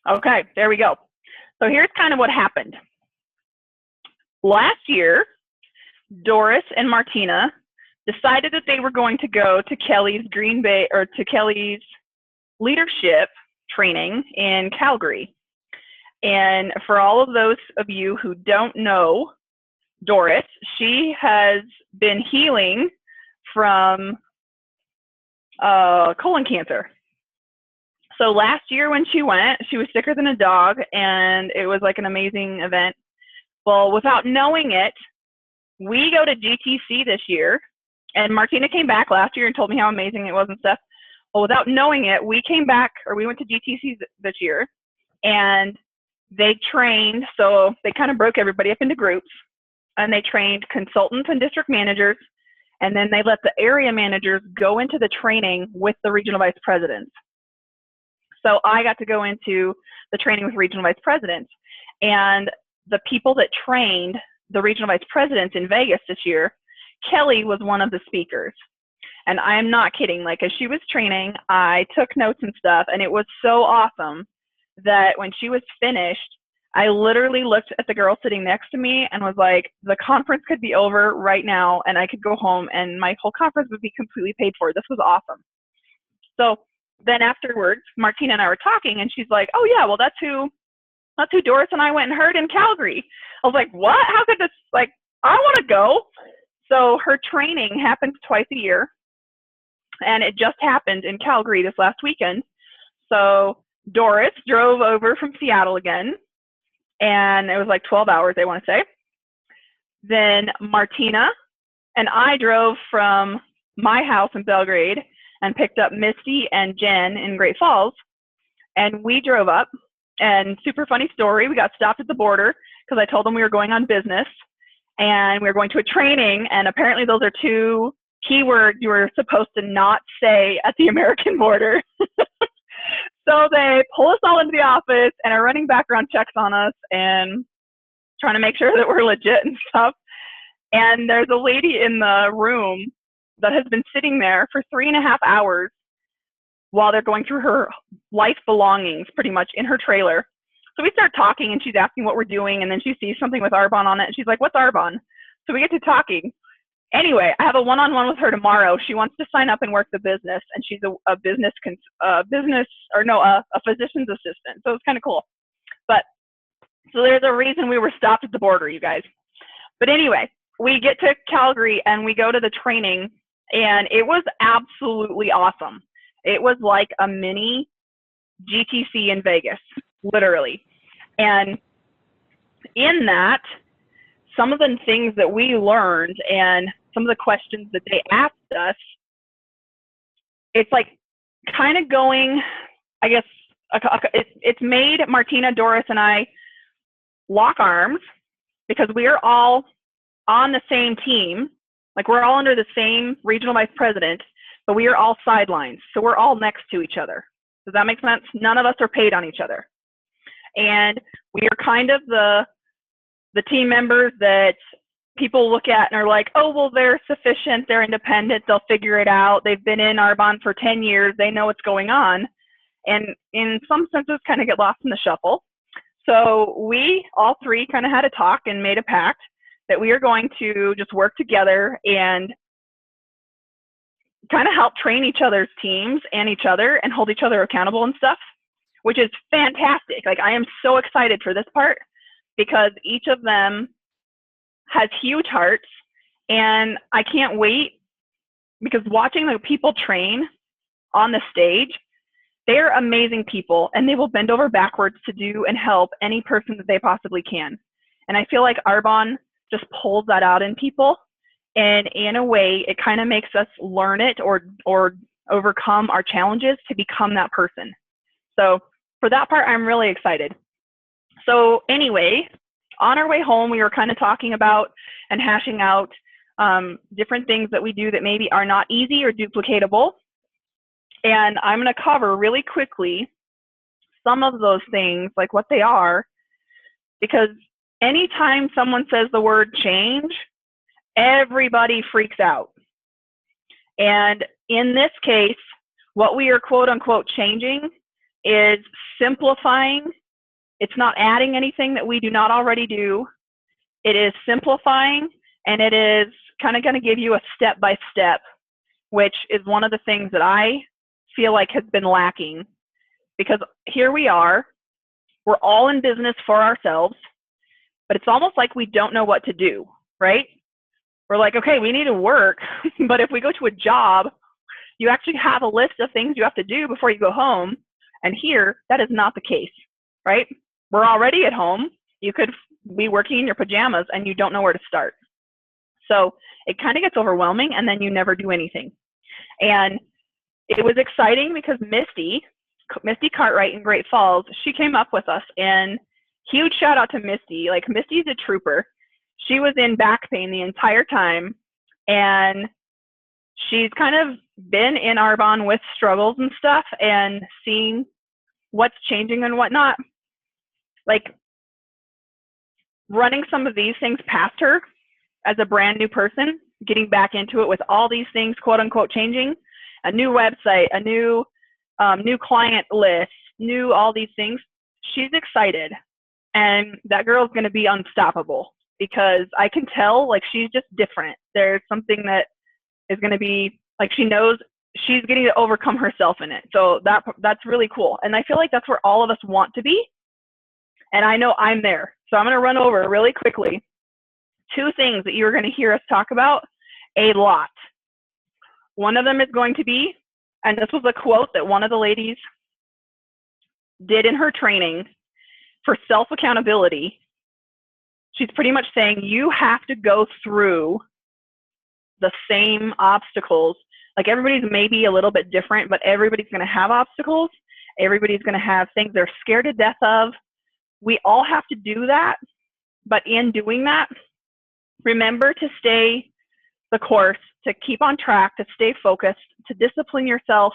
Okay, there we go. So here's kind of what happened. Last year, Doris and Martina decided that they were going to go to Kelly's Kelly's leadership training in Calgary. And for all of those of you who don't know Doris, she has been healing from colon cancer. So last year when she went, she was sicker than a dog, and it was like an amazing event. Well, without knowing it, we go to GTC this year, and Martina came back last year and told me how amazing it was and stuff. Well, without knowing it, we went to GTC this year, and they trained, so they kind of broke everybody up into groups, and they trained consultants and district managers, and then they let the area managers go into the training with the regional vice presidents. So I got to go into the training with regional vice presidents, and the people that trained the regional vice presidents in Vegas this year, Kelly was one of the speakers. And I am not kidding. Like, as she was training, I took notes and stuff, and it was so awesome that when she was finished, I literally looked at the girl sitting next to me and was like, the conference could be over right now, and I could go home, and my whole conference would be completely paid for. This was awesome. So then afterwards, Martina and I were talking, and she's like, oh, yeah, well, that's who Doris and I went and heard in Calgary. I was like, what? How could this, like, I want to go. So her training happens twice a year, and it just happened in Calgary this last weekend. So Doris drove over from Seattle again, and it was like 12 hours, I want to say. Then Martina and I drove from my house in Belgrade and picked up Misty and Jen in Great Falls, and we drove up. And super funny story, we got stopped at the border because I told them we were going on business, and we were going to a training, and apparently those are two keywords you were supposed to not say at the American border. So they pull us all into the office and are running background checks on us and trying to make sure that we're legit and stuff. And there's a lady in the room that has been sitting there for 3.5 hours while they're going through her life belongings, pretty much, in her trailer. So we start talking, and she's asking what we're doing, and then she sees something with Arbonne on it, and she's like, what's Arbonne? So we get to talking. Anyway, I have a one-on-one with her tomorrow. She wants to sign up and work the business, and she's a physician's assistant. So it's kind of cool. But so there's a reason we were stopped at the border, you guys. But anyway, we get to Calgary, and we go to the training, and it was absolutely awesome. It was like a mini GTC in Vegas, literally. And in that, some of the things that we learned and some of the questions that they asked us, it's like kind of going, I guess, it's made Martina, Doris, and I lock arms because we are all on the same team. Like, we're all under the same regional vice president, but we are all sidelines. So we're all next to each other. Does that make sense? None of us are paid on each other. And we are kind of the team members that people look at and are like, oh, well, they're sufficient, they're independent, they'll figure it out. They've been in Arbonne for 10 years, they know what's going on. And in some senses, kind of get lost in the shuffle. So we all three kind of had a talk and made a pact that we are going to just work together and kind of help train each other's teams and each other and hold each other accountable and stuff, which is fantastic. Like, I am so excited for this part because each of them has huge hearts, and I can't wait because watching the people train on the stage, they are amazing people, and they will bend over backwards to do and help any person that they possibly can. And I feel like Arbonne just pulls that out in people, and in a way, it kind of makes us learn it or overcome our challenges to become that person. So for that part, I'm really excited. So anyway, on our way home, we were kind of talking about and hashing out different things that we do that maybe are not easy or duplicatable. And I'm going to cover really quickly some of those things, like what they are, because anytime someone says the word change, everybody freaks out. And in this case, what we are quote unquote changing is simplifying It's not adding anything that we do not already do. It is simplifying, and it is kind of going to give you a step-by-step, which is one of the things that I feel like has been lacking, because here we are, we're all in business for ourselves, but it's almost like we don't know what to do, right? We're like, okay, we need to work, but if we go to a job, you actually have a list of things you have to do before you go home, and here, that is not the case, right? We're already at home. You could be working in your pajamas and you don't know where to start. So it kind of gets overwhelming, and then you never do anything. And it was exciting because Misty Cartwright in Great Falls, she came up with us, and huge shout out to Misty. Like, Misty's a trooper. She was in back pain the entire time, and she's kind of been in Arbonne with struggles and stuff, and seeing what's changing and whatnot. Like, running some of these things past her as a brand new person, getting back into it with all these things, quote unquote, changing, a new website, a new client list, new all these things. She's excited, and that girl's going to be unstoppable, because I can tell, like, she's just different. There's something that is going to be, like, she knows she's getting to overcome herself in it. So that's really cool. And I feel like that's where all of us want to be. And I know I'm there. So I'm going to run over really quickly 2 things that you're going to hear us talk about a lot. One of them is going to be, and this was a quote that one of the ladies did in her training for self-accountability. She's pretty much saying you have to go through the same obstacles. Like, everybody's maybe a little bit different, but everybody's going to have obstacles. Everybody's going to have things they're scared to death of. We all have to do that, but in doing that, remember to stay the course, to keep on track, to stay focused, to discipline yourself.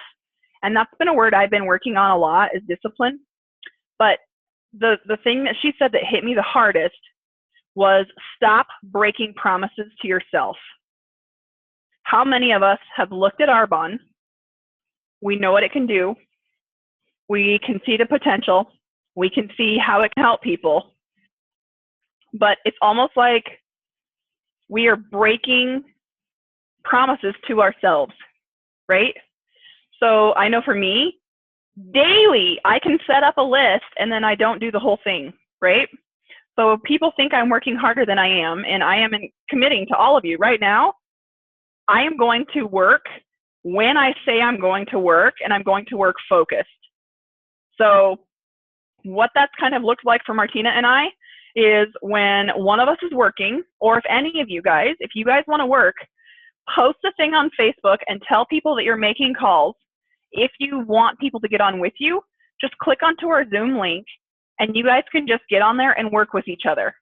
And that's been a word I've been working on a lot, is discipline. But the thing that she said that hit me the hardest was stop breaking promises to yourself. How many of us have looked at Arbonne? We know what it can do. We can see the potential. We can see how it can help people. But it's almost like we are breaking promises to ourselves, right? So I know for me, daily, I can set up a list and then I don't do the whole thing, right? So people think I'm working harder than I am, and I am committing to all of you right now. I am going to work when I say I'm going to work, and I'm going to work focused. So what that's kind of looked like for Martina and I is, when one of us is working, or if any of you guys, if you guys want to work, post a thing on Facebook and tell people that you're making calls. If you want people to get on with you, just click onto our Zoom link, and you guys can just get on there and work with each other.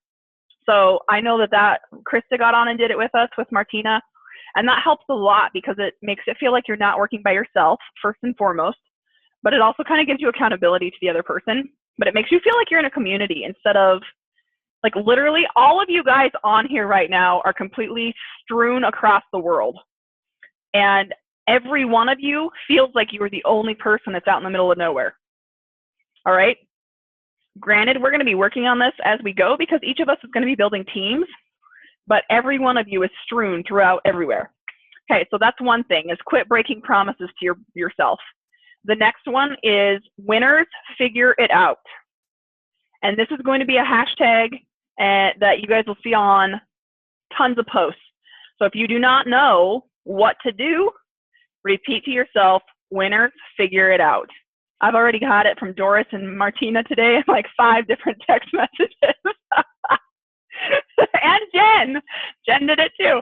So I know that Krista got on and did it with us, with Martina, and that helps a lot, because it makes it feel like you're not working by yourself, first and foremost, but it also kind of gives you accountability to the other person. But it makes you feel like you're in a community, instead of, like, literally all of you guys on here right now are completely strewn across the world. And every one of you feels like you are the only person that's out in the middle of nowhere. All right? Granted, we're going to be working on this as we go, because each of us is going to be building teams, but every one of you is strewn throughout everywhere. Okay, so that's one thing, is quit breaking promises to yourself. The next one is winners figure it out. And this is going to be a hashtag that you guys will see on tons of posts. So if you do not know what to do, repeat to yourself, winners figure it out. I've already got it from Doris and Martina today in like 5 different text messages. And Jen did it too.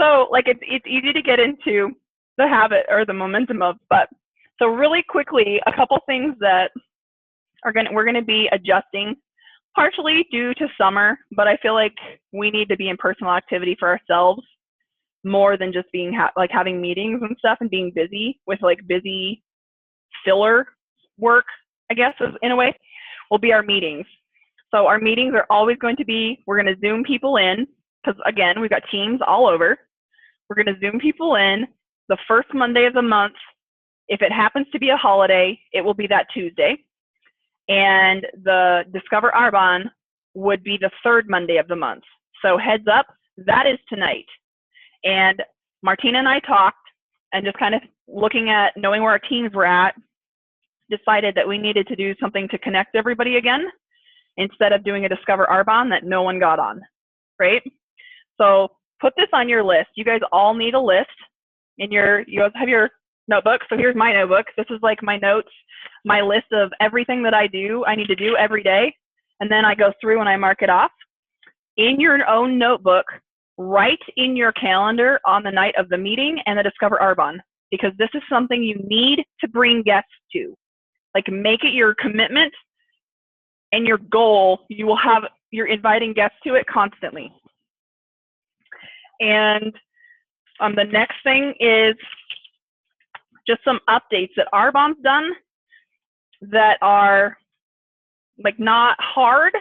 So like it's easy to get into the habit or the momentum of, but so really quickly, a couple things that we're gonna be adjusting, partially due to summer, but I feel like we need to be in personal activity for ourselves more than just being like having meetings and stuff and being busy with like busy filler work, I guess, in a way, will be our meetings. So our meetings are always going to be, we're going to Zoom people in, because again, we've got teams all over. We're going to Zoom people in the first Monday of the month. If it happens to be a holiday, it will be that Tuesday. and the Discover Arbonne would be the third Monday of the month. So heads up, that is tonight. And Martina and I talked, and just kind of looking at knowing where our teams were at, decided that we needed to do something to connect everybody again instead of doing a Discover Arbonne that no one got on, right? So put this on your list. You guys all need a list in your, you guys have your notebook. So here's my notebook. This is like my notes, my list of everything that I need to do every day. And then I go through and I mark it off. In your own notebook, write in your calendar on the night of the meeting and the Discover Arbonne, because this is something you need to bring guests to. Like, make it your commitment and your goal. You're inviting guests to it constantly. And the next thing is just some updates that Arbonne's done that are like not hard.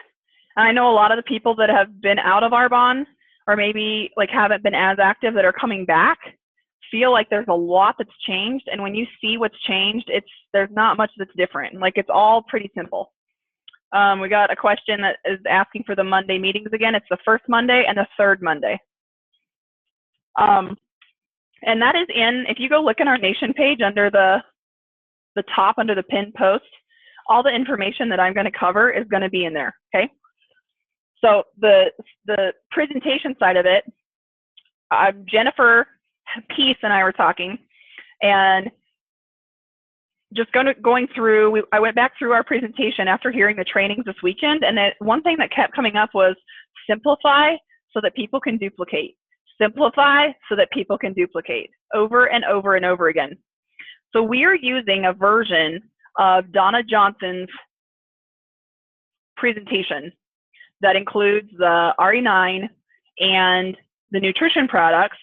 And I know a lot of the people that have been out of Arbonne or maybe like haven't been as active that are coming back feel like there's a lot that's changed. And when you see what's changed, there's not much that's different. Like, it's all pretty simple. We got a question that is asking for the Monday meetings again. It's the first Monday and the third Monday. And that is if you go look in our Nation page under the top, under the pinned post, all the information that I'm going to cover is going to be in there, okay? So the presentation side of it, Jennifer Peace and I were talking, and just going through, I went back through our presentation after hearing the trainings this weekend, and one thing that kept coming up was simplify so that people can duplicate. Simplify so that people can duplicate over and over and over again. So we are using a version of Donna Johnson's presentation that includes the RE9 and the nutrition products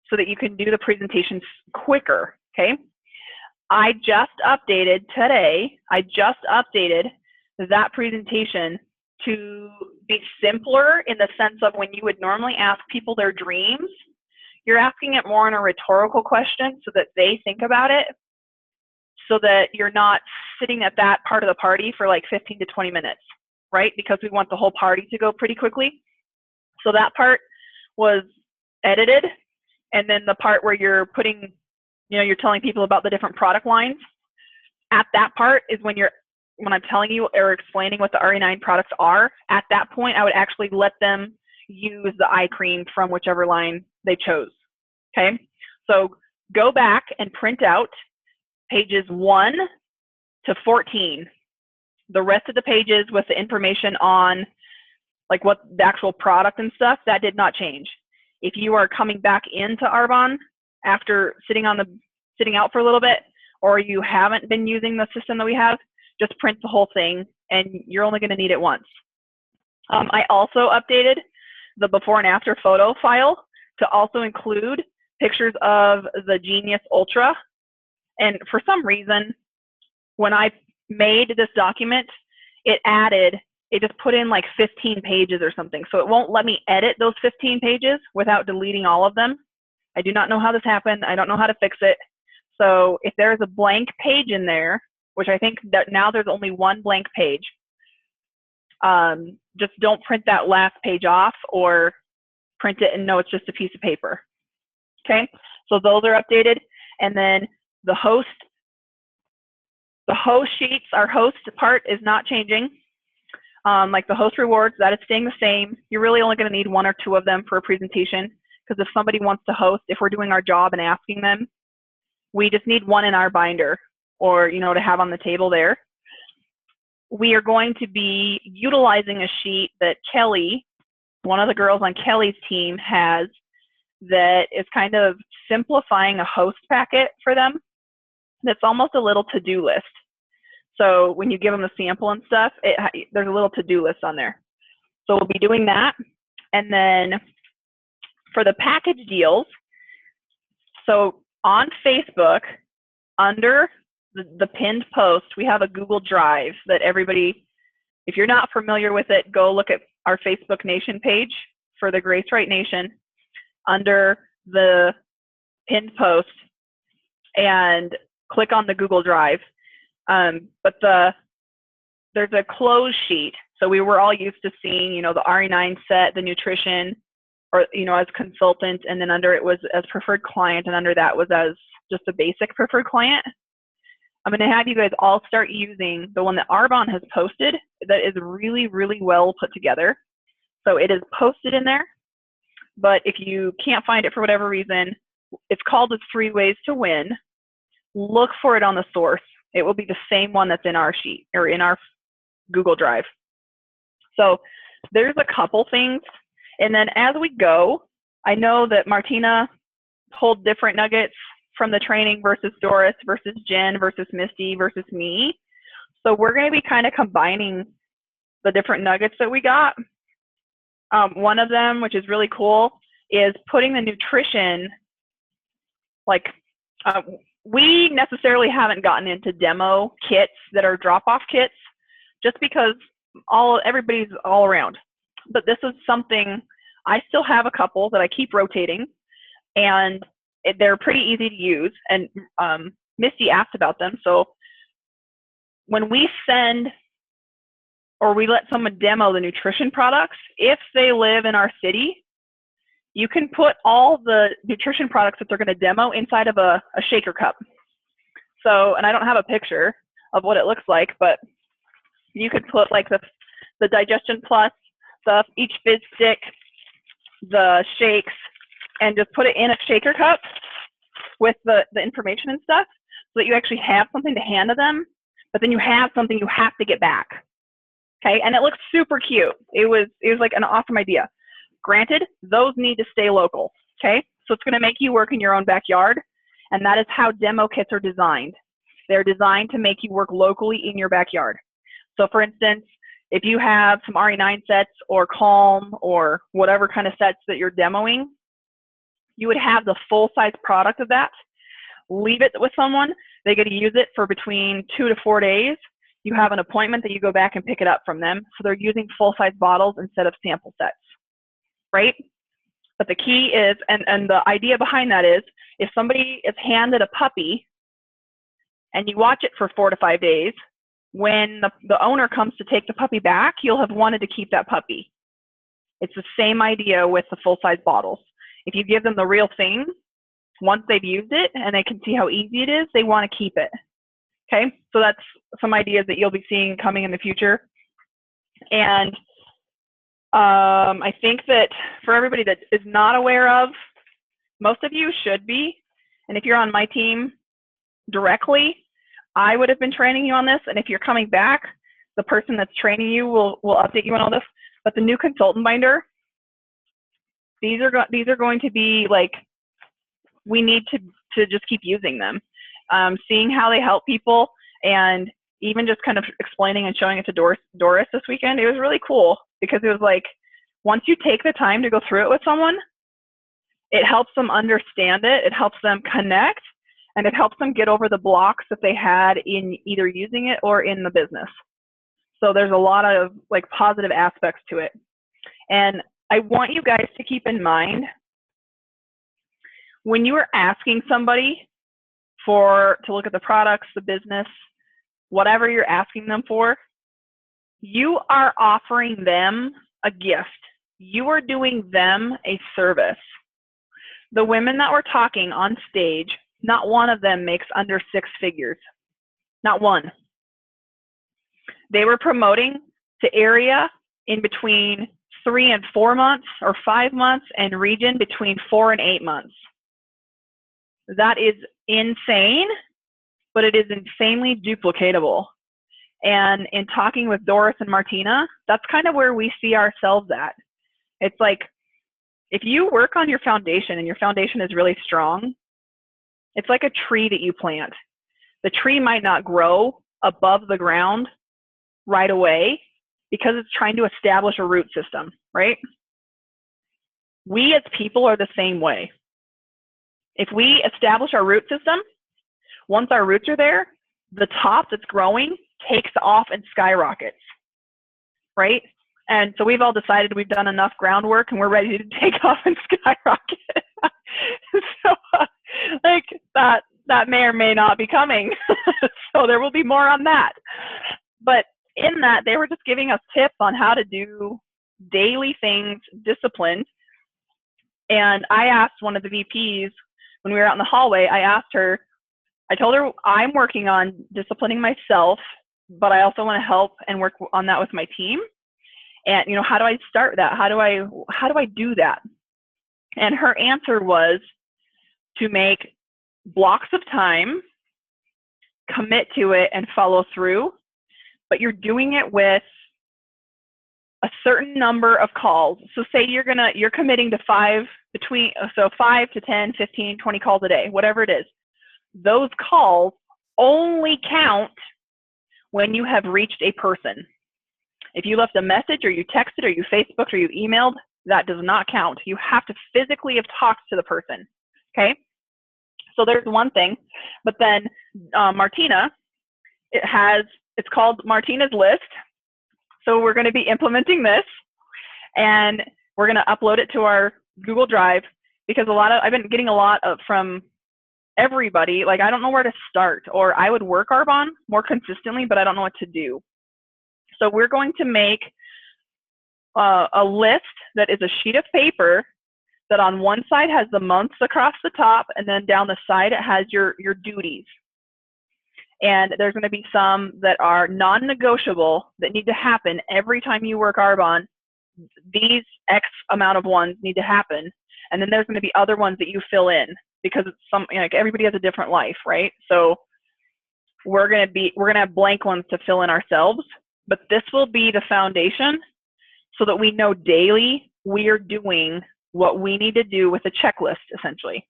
so that you can do the presentations quicker, okay? I just updated today, that presentation to be simpler in the sense of when you would normally ask people their dreams, you're asking it more in a rhetorical question so that they think about it, so that you're not sitting at that part of the party for like 15 to 20 minutes, right? Because we want the whole party to go pretty quickly. So that part was edited. And then the part where you're putting, you're telling people about the different product lines, at that part is when I'm telling you or explaining what the RE9 products are. At that point, I would actually let them use the eye cream from whichever line they chose, okay? So go back and print out pages 1 to 14. The rest of the pages with the information on like what the actual product and stuff, that did not change. If you are coming back into Arbonne after sitting out for a little bit, or you haven't been using the system that we have, just print the whole thing, and you're only going to need it once. I also updated the before and after photo file to also include pictures of the Genius Ultra. And for some reason, when I made this document, it just put in like 15 pages or something. So it won't let me edit those 15 pages without deleting all of them. I do not know how this happened. I don't know how to fix it. So if there's a blank page in there, which I think that now there's only one blank page, just don't print that last page off or print it and know it's just a piece of paper. Okay, so those are updated. And then the host sheets, our host part is not changing. Like the host rewards, that is staying the same. You're really only going to need 1 or 2 of them for a presentation, because if somebody wants to host, if we're doing our job and asking them, we just need 1 in our binder, or to have on the table there. We are going to be utilizing a sheet that Kelly, one of the girls on Kelly's team, has that is kind of simplifying a host packet for them. That's almost a little to-do list. So when you give them the sample and stuff, there's a little to-do list on there. So we'll be doing that. And then for the package deals, so on Facebook, under the pinned post, we have a Google Drive that everybody, if you're not familiar with it, go look at our Facebook Nation page for the Grace Right Nation under the pinned post and click on the Google Drive. But there's a closed sheet. So we were all used to seeing, you know, the RE9 set, the nutrition, or, you know, as consultant, and then under it was as preferred client, and under that was as just a basic preferred client. I'm going to have you guys all start using the one that Arbonne has posted that is really, really well put together. So it is posted in there, but if you can't find it for whatever reason, it's called the 3 Ways to Win. Look for it on the source. It will be the same one that's in our sheet or in our Google Drive. So there's a couple things. And then as we go, I know that Martina pulled different nuggets from the training versus Doris versus Jen versus Misty versus me. So we're going to be kind of combining the different nuggets that we got. One of them, which is really cool, is putting the nutrition, like we necessarily haven't gotten into demo kits that are drop-off kits just because everybody's all around. But this is something, I still have a couple that I keep rotating, and they're pretty easy to use. And Misty asked about them. So when we send or we let someone demo the nutrition products, if they live in our city, you can put all the nutrition products that they're going to demo inside of a shaker cup. So, and I don't have a picture of what it looks like, but you could put like the Digestion Plus stuff, each fizz stick, the shakes, and just put it in a shaker cup with the information and stuff, so that you actually have something to hand to them, but then you have something you have to get back. Okay, and it looks super cute. It was like an awesome idea. Granted, those need to stay local. Okay, so it's going to make you work in your own backyard, and that is how demo kits are designed. They're designed to make you work locally in your backyard. So for instance, if you have some RE9 sets or Calm or whatever kind of sets that you're demoing, you would have the full-size product of that. Leave it with someone. They get to use it for between 2 to 4 days. You have an appointment that you go back and pick it up from them. So they're using full-size bottles instead of sample sets, right? But the key is, and the idea behind that is, if somebody is handed a puppy and you watch it for 4 to 5 days, when the owner comes to take the puppy back, you'll have wanted to keep that puppy. It's the same idea with the full-size bottles. If you give them the real thing, once they've used it and they can see how easy it is, they want to keep it. Okay, so that's some ideas that you'll be seeing coming in the future. And I think that for everybody that is not aware of, most of you should be. And if you're on my team directly, I would have been training you on this. And if you're coming back, the person that's training you will update you on all this. But the new consultant binder, these are going to be like, we need to just keep using them. Seeing how they help people, and even just kind of explaining and showing it to Doris this weekend, it was really cool, because it was like, once you take the time to go through it with someone, it helps them understand it, it helps them connect, and it helps them get over the blocks that they had in either using it or in the business. So there's a lot of like positive aspects to it. And I want you guys to keep in mind, when you are asking somebody to look at the products, the business, whatever you're asking them for, you are offering them a gift. You are doing them a service. The women that were talking on stage, not one of them makes under 6 figures. Not one. They were promoting to area in between 3 and 4 months, or 5 months, and region between 4 and 8 months. That is insane, but it is insanely duplicatable. And in talking with Doris and Martina, that's kind of where we see ourselves at. It's like, if you work on your foundation and your foundation is really strong, it's like a tree that you plant. The tree might not grow above the ground right away because it's trying to establish a root system, right? We as people are the same way. If we establish our root system, once our roots are there, the top that's growing takes off and skyrockets, right? And so we've all decided we've done enough groundwork and we're ready to take off and skyrocket. So like that may or may not be coming. So there will be more on that. But in that they were just giving us tips on how to do daily things disciplined. And I asked one of the VPs when we were out in the hallway, I told her I'm working on disciplining myself, but I also want to help and work on that with my team. And, you know, how do I start that? How do I do that? And her answer was to make blocks of time, commit to it, and follow through. But you're doing it with a certain number of calls. So say you're committing to 5 to 10, 15, 20 calls a day, whatever it is. Those calls only count when you have reached a person. If you left a message or you texted or you Facebooked or you emailed, that does not count. You have to physically have talked to the person, okay? So there's one thing. But then Martina, it's called Martina's List. So we're going to be implementing this, and we're going to upload it to our Google Drive, because I've been getting a lot from everybody, like, I don't know where to start, or I would work Arbonne more consistently, but I don't know what to do. So we're going to make a list that is a sheet of paper that on one side has the months across the top, and then down the side it has your duties. And there's going to be some that are non-negotiable that need to happen every time you work Arbonne. These X amount of ones need to happen. And then there's going to be other ones that you fill in, because it's like everybody has a different life, right? So we're going to have blank ones to fill in ourselves, but this will be the foundation so that we know daily we are doing what we need to do with a checklist, essentially.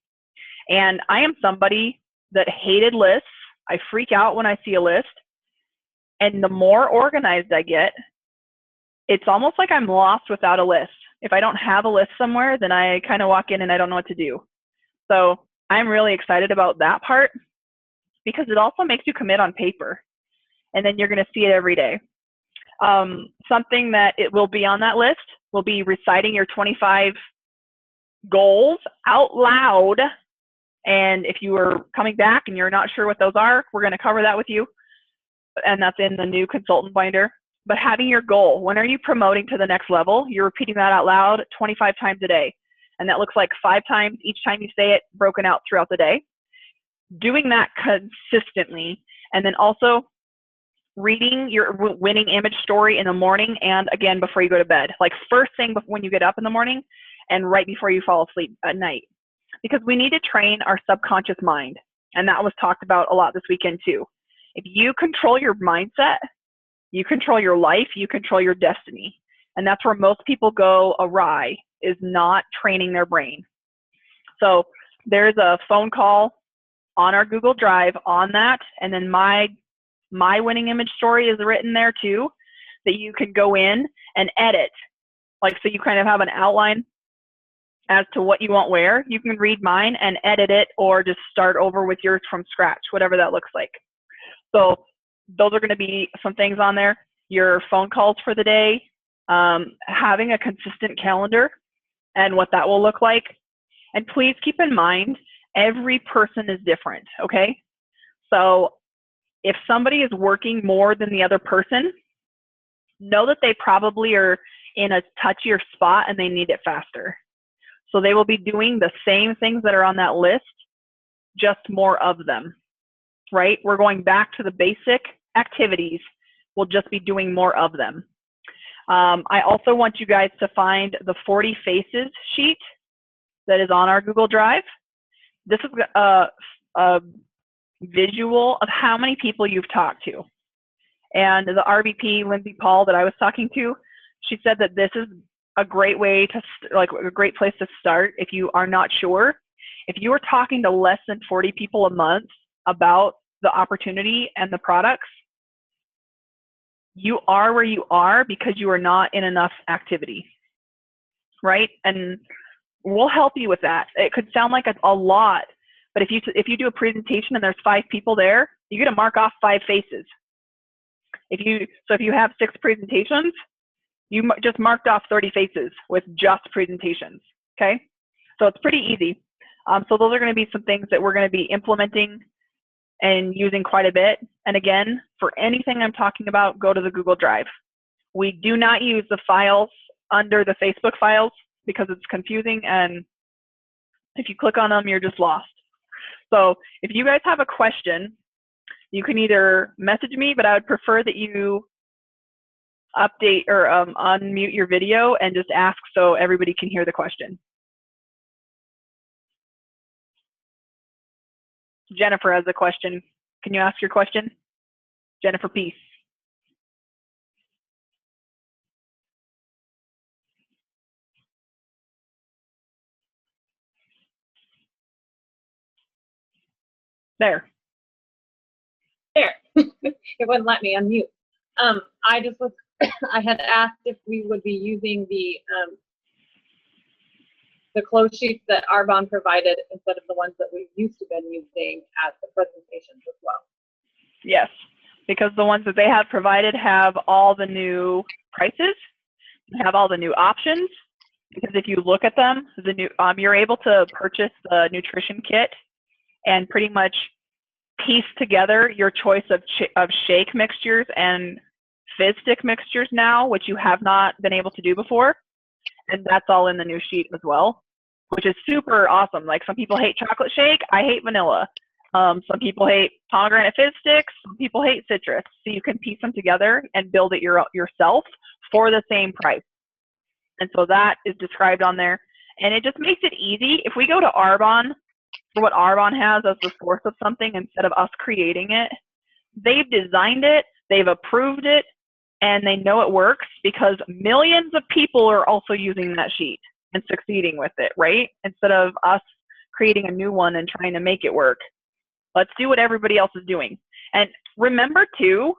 And I am somebody that hated lists. I freak out when I see a list. And the more organized I get, it's almost like I'm lost without a list. If I don't have a list somewhere, then I kind of walk in and I don't know what to do. So I'm really excited about that part, because it also makes you commit on paper, and then you're going to see it every day. Something that it will be on that list will be reciting your 25 goals out loud. And if you are coming back and you're not sure what those are, we're going to cover that with you. And that's in the new consultant binder. But having your goal, when are you promoting to the next level? You're repeating that out loud 25 times a day. And that looks like 5 times each time you say it, broken out throughout the day. Doing that consistently. And then also reading your winning image story in the morning, and again before you go to bed. Like first thing when you get up in the morning, and right before you fall asleep at night. Because we need to train our subconscious mind. And that was talked about a lot this weekend too. If you control your mindset, you control your life, you control your destiny. And that's where most people go awry, is not training their brain. So there's a phone call on our Google Drive on that. And then my winning image story is written there too, that you can go in and edit. Like, so you kind of have an outline as to what you want where. You can read mine and edit it, or just start over with yours from scratch, whatever that looks like. So those are going to be some things on there. Your phone calls for the day, having a consistent calendar and what that will look like. And please keep in mind, every person is different, okay? So if somebody is working more than the other person, know that they probably are in a touchier spot and they need it faster. So they will be doing the same things that are on that list, just more of them, right? We're going back to the basic activities. We'll just be doing more of them. I also want you guys to find the 40 faces sheet that is on our Google Drive. This is a visual of how many people you've talked to. And the RVP, Lindsay Paul, that I was talking to, she said that this is a great way to, like, a great place to start if you are not sure. If you are talking to less than 40 people a month about the opportunity and the products, you are where you are because you are not in enough activity, right? And we'll help you with that. It could sound like a lot, but if you do a presentation and there's 5 people there, you're gonna mark off 5 faces. If you have 6 presentations, you just marked off 30 faces with just presentations, okay? So it's pretty easy. So those are gonna be some things that we're gonna be implementing and using quite a bit. And again, for anything I'm talking about, go to the Google Drive. We do not use the files under the Facebook files because it's confusing, and if you click on them, you're just lost. So if you guys have a question, you can either message me, but I would prefer that you update or unmute your video and just ask so everybody can hear the question. Jennifer has a question. Can you ask your question? Jennifer Peace. There. It wouldn't let me unmute. I just was, I had asked if we would be using the closed sheets that Arbonne provided instead of the ones that we used to been using at the presentations as well. Yes, because the ones that they have provided have all the new prices, have all the new options. Because if you look at them, the new you're able to purchase the nutrition kit and pretty much piece together your choice of shake mixtures and fizz stick mixtures now, which you have not been able to do before. And that's all in the new sheet as well, which is super awesome. Like, some people hate chocolate shake, I hate vanilla. Some people hate pomegranate fizz sticks, some people hate citrus. So you can piece them together and build it yourself for the same price. And so that is described on there. And it just makes it easy. If we go to Arbonne, for what Arbonne has as the source of something instead of us creating it, they've designed it, they've approved it, and they know it works because millions of people are also using that sheet and succeeding with it, right? Instead of us creating a new one and trying to make it work. Let's do what everybody else is doing. And remember too,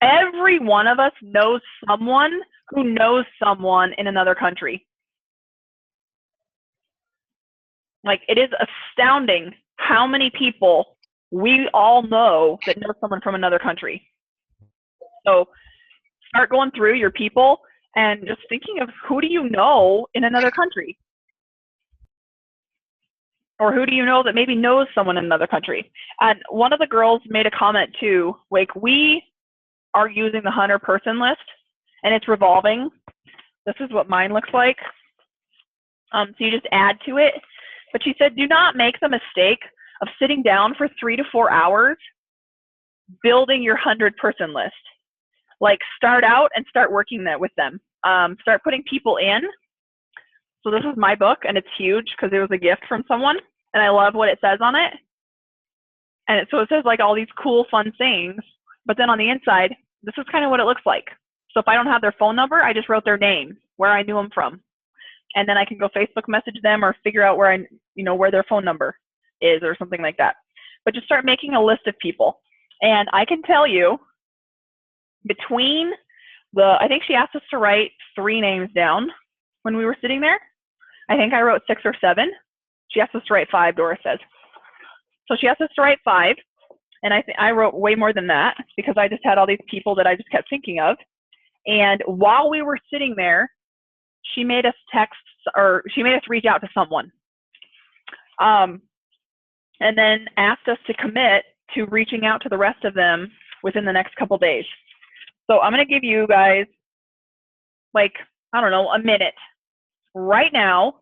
every one of us knows someone who knows someone in another country. Like, it is astounding how many people we all know that know someone from another country. So start going through your people and just thinking of who do you know in another country? Or who do you know that maybe knows someone in another country? And one of the girls made a comment too, like, we are using the 100-person list and it's revolving. This is what mine looks like. So you just add to it. But she said, do not make the mistake of sitting down for 3 to 4 hours building your 100-person list. Like, start out and start working that with them. Start putting people in. So this is my book, and it's huge because it was a gift from someone, and I love what it says on it. And so it says like all these cool, fun things, but then on the inside, this is kind of what it looks like. So if I don't have their phone number, I just wrote their name, where I knew them from. And then I can go Facebook message them or figure out where where their phone number is or something like that. But just start making a list of people. And I can tell you, between I think she asked us to write 3 names down when we were sitting there. I think I wrote 6 or 7. She asked us to write 5, Doris says. So she asked us to write 5. And I wrote way more than that because I just had all these people that I just kept thinking of. And while we were sitting there, she made us reach out to someone. And then asked us to commit to reaching out to the rest of them within the next couple days. So I'm going to give you guys, like, I don't know, a minute. Right now,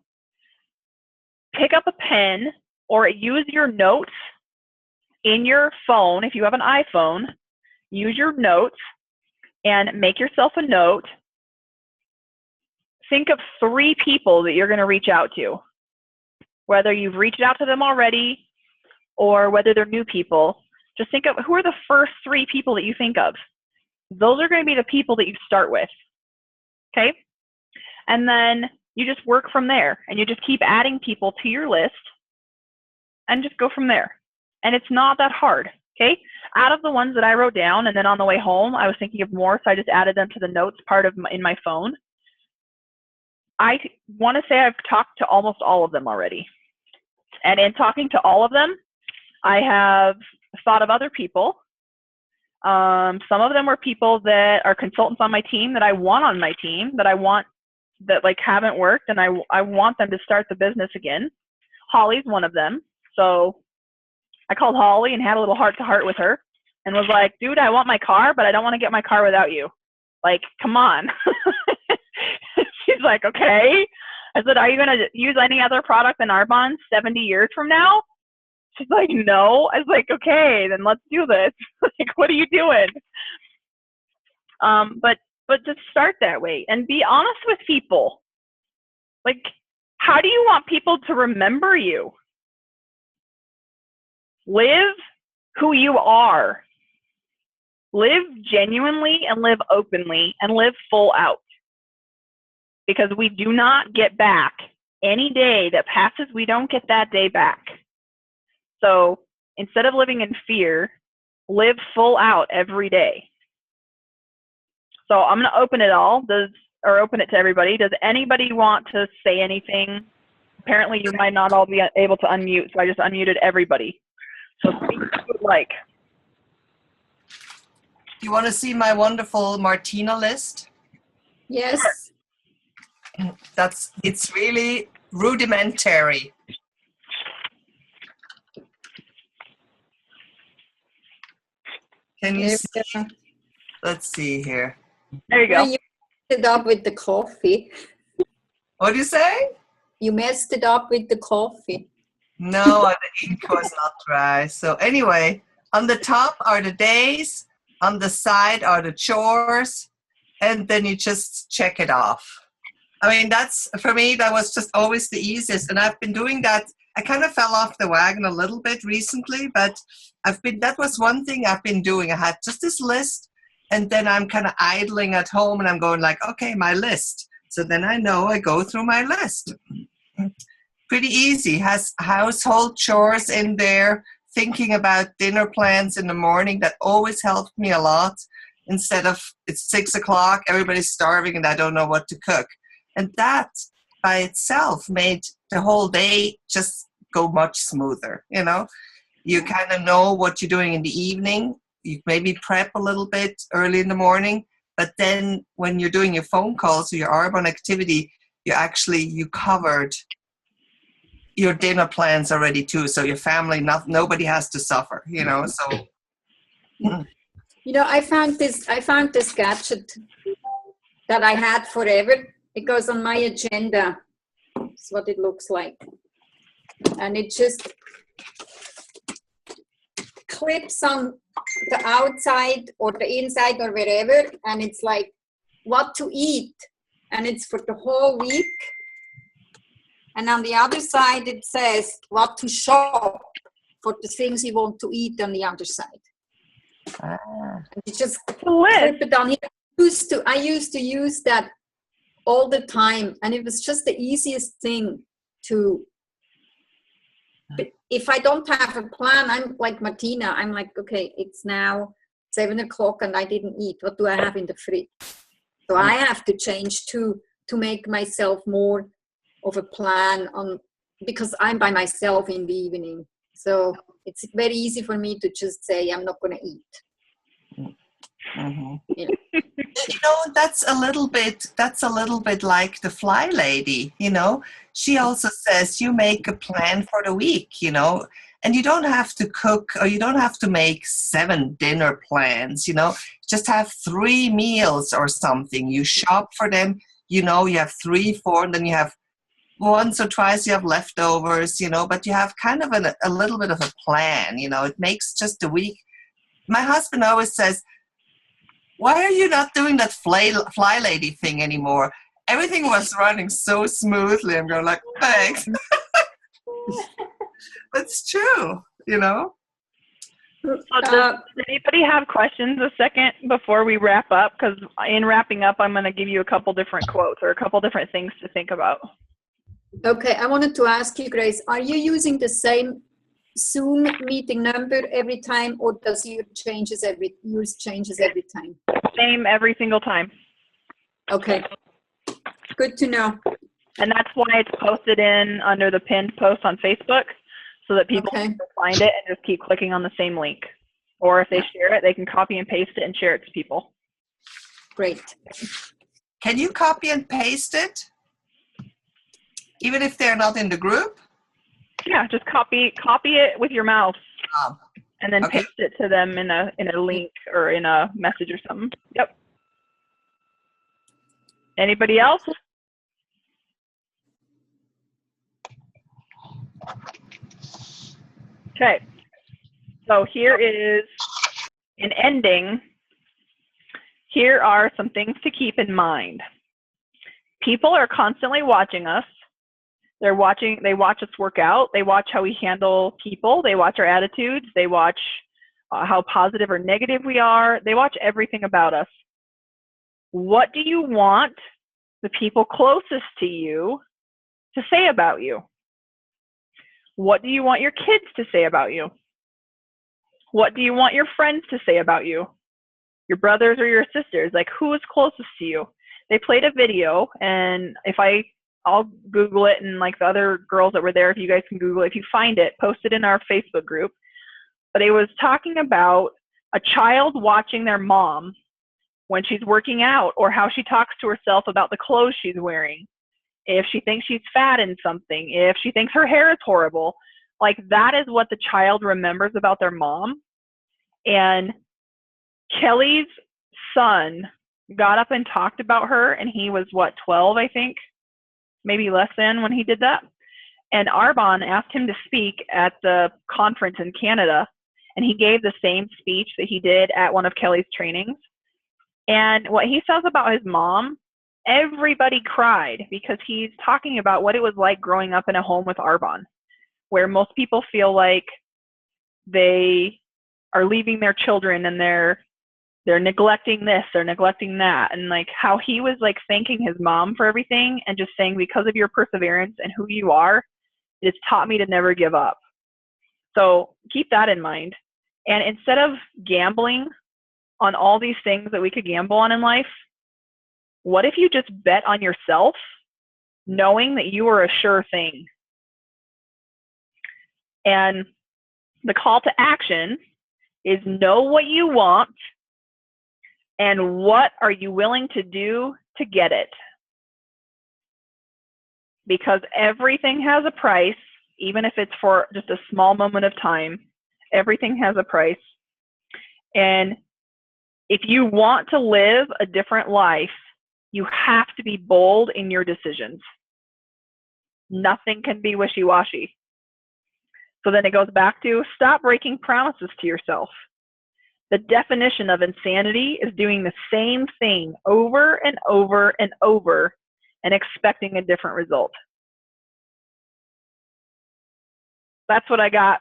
pick up a pen or use your notes in your phone. If you have an iPhone, use your notes and make yourself a note. Think of 3 people that you're going to reach out to, whether you've reached out to them already or whether they're new people. Just think of who are the first 3 people that you think of. Those are going to be the people that you start with, okay? And then you just work from there, and you just keep adding people to your list and just go from there. And it's not that hard, okay? Out of the ones that I wrote down, and then on the way home, I was thinking of more, so I just added them to the notes part of in my phone. I want to say I've talked to almost all of them already. And in talking to all of them, I have thought of other people. Some of them were people that are consultants on my team that I want on my team, that like haven't worked, and I want them to start the business again. Holly's one of them. So I called Holly and had a little heart-to-heart with her and was like, dude, I want my car, but I don't want to get my car without you. Like, come on. She's like, okay. I said, are you going to use any other product than Arbonne 70 years from now? She's like, no. I was like, okay, then let's do this. Like, what are you doing? But just start that way and be honest with people. Like, how do you want people to remember you? Live who you are. Live genuinely and live openly and live full out. Because we do not get back any day that passes, we don't get that day back. So instead of living in fear, live full out every day. So I'm going to open it all, open it to everybody. Does anybody want to say anything? Apparently you might not all be able to unmute, so I just unmuted everybody. So speak if you would like. You want to see my wonderful Martina list? Yes. It's really rudimentary. Can you see? Let's see here. There you go. You messed it up with the coffee. What do you say? You messed it up with the coffee. No, the ink was not dry. So anyway, on the top are the days, on the side are the chores, and then you just check it off. I mean, for me, that was just always the easiest. And I've been doing that. I kind of fell off the wagon a little bit recently, but that was one thing I've been doing. I had just this list, and then I'm kind of idling at home and I'm going like, okay, my list. So then I know I go through my list. Pretty easy. Has household chores in there, thinking about dinner plans in the morning. That always helped me a lot. Instead of it's 6 o'clock, everybody's starving and I don't know what to cook. And that by itself made the whole day just go much smoother. You know, you kind of know what you're doing in the evening. You maybe prep a little bit early in the morning, but then when you're doing your phone calls or your Arbonne activity, you covered your dinner plans already too. So your family, nobody has to suffer, you know, so. You know, I found this gadget that I had forever. It goes on my agenda. That's what it looks like. And it just clips on the outside or the inside or wherever. And it's like what to eat. And it's for the whole week. And on the other side, it says what to shop for the things you want to eat on the other side. And you just clip it on here. I used to use that all the time, and it was just the easiest thing to. If I don't have a plan, I'm like Martina. I'm like, okay, it's now 7 o'clock and I didn't eat. What do I have in the fridge? So I have to change to make myself more of a plan on, because I'm by myself in the evening. So it's very easy for me to just say, I'm not going to eat. Mm-hmm. Yeah. You know, that's a little bit like the Fly Lady, you know. She also says you make a plan for the week, you know, and you don't have to cook or you don't have to make 7 dinner plans, you know. Just have 3 meals or something. You shop for them, you know, you have 3, 4, and then you have once or twice you have leftovers, you know, but you have kind of a little bit of a plan, you know. It makes just a week. My husband always says, why are you not doing that fly lady thing anymore? Everything was running so smoothly. I'm going like, thanks. That's true, you know. Does anybody have questions a second before we wrap up? Because in wrapping up, I'm going to give you a couple different quotes or a couple different things to think about. Okay, I wanted to ask you, Grace, are you using the same Zoom meeting number every time, or does yours changes every time? Same every single time. Okay, good to know. And that's why it's posted in under the pinned post on Facebook, so that people can find it and just keep clicking on the same link. Or if they share it, they can copy and paste it and share it to people. Great. Can you copy and paste it? Even if they're not in the group? Yeah, just copy it with your mouse. and then Okay. paste it to them in a link or in a message or something. Yep. Anybody else? Okay. So here is an ending. Here are some things to keep in mind. People are constantly watching us. They watch us work out. They watch how we handle people. They watch our attitudes. They watch how positive or negative we are. They watch everything about us. What do you want the people closest to you to say about you? What do you want your kids to say about you? What do you want your friends to say about you? Your brothers or your sisters? Like, who is closest to you? They played a video, and I'll Google it, and like the other girls that were there, if you guys can Google it, if you find it, post it in our Facebook group. But it was talking about a child watching their mom when she's working out, or how she talks to herself about the clothes she's wearing. If she thinks she's fat in something, if she thinks her hair is horrible, like that is what the child remembers about their mom. And Kelly's son got up and talked about her, and he was, 12, I think, maybe less than when he did that. And Arbonne asked him to speak at the conference in Canada, and he gave the same speech that he did at one of Kelly's trainings. And what he says about his mom, everybody cried, because he's talking about what it was like growing up in a home with Arbonne, where most people feel like they are leaving their children and they're neglecting this, they're neglecting that. And like how he was like thanking his mom for everything and just saying, because of your perseverance and who you are, it's taught me to never give up. So keep that in mind. And instead of gambling on all these things that we could gamble on in life, what if you just bet on yourself, knowing that you are a sure thing? And the call to action is know what you want and what are you willing to do to get it. Because everything has a price, even if it's for just a small moment of time. Everything has a price. And if you want to live a different life, you have to be bold in your decisions. Nothing can be wishy-washy. So then it goes back to stop breaking promises to yourself. The definition of insanity is doing the same thing over and over and over and expecting a different result. That's what I got.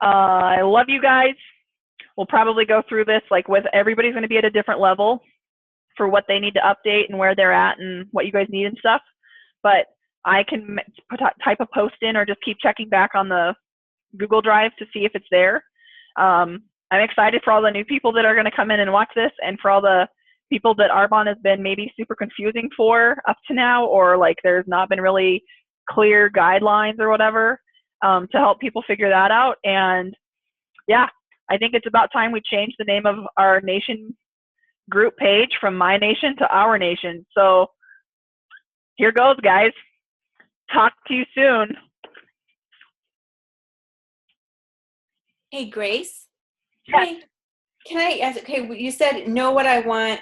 I love you guys. We'll probably go through this everybody's going to be at a different level for what they need to update and where they're at and what you guys need and stuff. But I can type a post in or just keep checking back on the Google Drive to see if it's there. I'm excited for all the new people that are going to come in and watch this, and for all the people that Arbonne has been maybe super confusing for up to now, or there's not been really clear guidelines or whatever, to help people figure that out. And yeah, I think it's about time we change the name of our nation group page from My Nation to Our Nation. So here goes, guys. Talk to you soon. Hey, Grace. Yes. Can I ask, okay, you said know what I want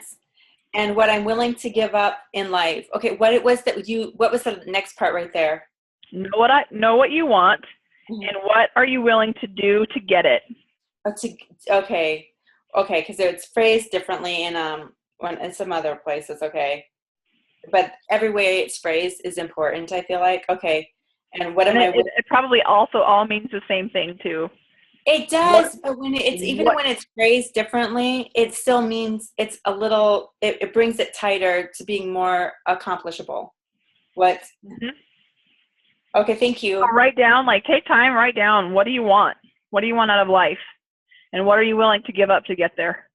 and what I'm willing to give up in life. Okay, what was the next part right there? Know what you want, and what are you willing to do to get it? Okay, because it's phrased differently in some other places. Okay, but every way it's phrased is important, I feel like. Okay, and what am I? It probably also all means the same thing too. It does, but when when it's phrased differently, it still means it's a little. It brings it tighter to being more accomplishable. What? Mm-hmm. Okay, thank you. Write down, take time, write down, what do you want? What do you want out of life? And what are you willing to give up to get there?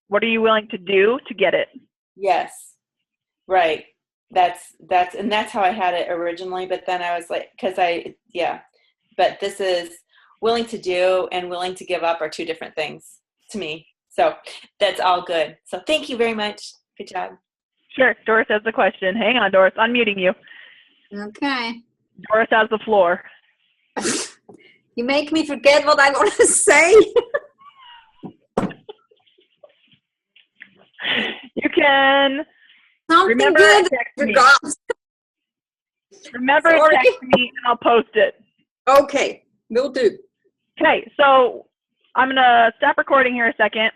What are you willing to do to get it? Yes. Right. That's how I had it originally, but then I was like, but this is willing to do and willing to give up are two different things to me. So that's all good. So thank you very much. Good job. Sure. Doris has the question. Hang on, Doris. Unmuting you. Okay. Doris has the floor. You make me forget what I want to say. You can Something remember good. to text me. Forgot. Remember to Sorry. text me and I'll post it. Okay, will do. Okay, so I'm gonna stop recording here a second.